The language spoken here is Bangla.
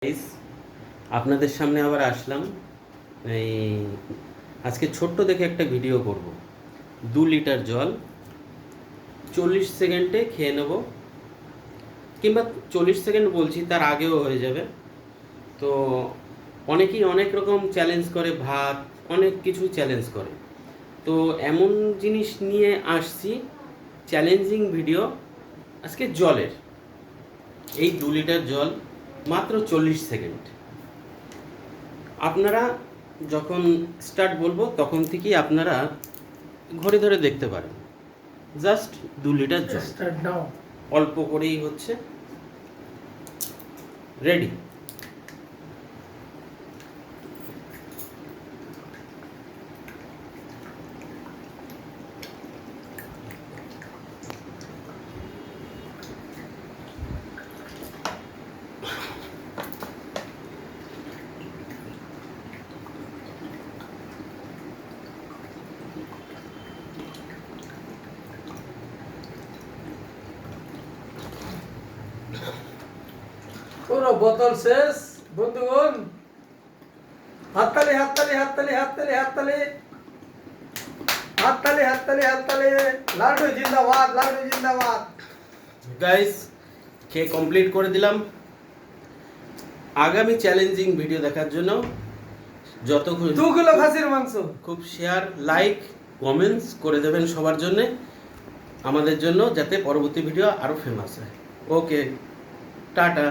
গাইস, আপনাদের সামনে আবার আসলাম। এই আজকে ছোট্ট দেখে একটা ভিডিও করব। 2 লিটার জল 40 সেকেন্ডে খেয়ে নেব, কিংবা 40 সেকেন্ড বলছি, তার আগেও হয়ে যাবে। তো অনেকেই অনেক রকম চ্যালেঞ্জ করে, ভাত অনেক কিছু চ্যালেঞ্জ করে। তো এমন জিনিস নিয়ে আসছি, চ্যালেঞ্জিং ভিডিও আজকে জলের। এই 2 লিটার জল মাত্র 40 সেকেন্ড। আপনারা যখন স্টার্ট বলবো তখন থেকেই আপনারা ঘড়ি ধরে দেখতে পারেন। জাস্ট 2 লিটার জল, স্টার্ট নাও। অল্প করেই হচ্ছে। রেডি? পুরো বোতল শেষ বন্ধুগণ। হাততালি হাততালি হাততালি হাততালি হাততালি হাততালি হাততালি হাততালি। লাড্ডু জিন্দাবাদ, লাড্ডু জিন্দাবাদ। গাইস, খেয়ে কমপ্লিট করে দিলাম। আগামী চ্যালেঞ্জিং ভিডিও দেখার জন্য যত 2 কিলো খাসির মাংস খুব শেয়ার, লাইক, কমেন্টস করে দেবেন সবার জন্যে, আমাদের জন্য, যাতে পরবর্তী ভিডিও আরও ফেমাস হয়। ওকে, টাটা।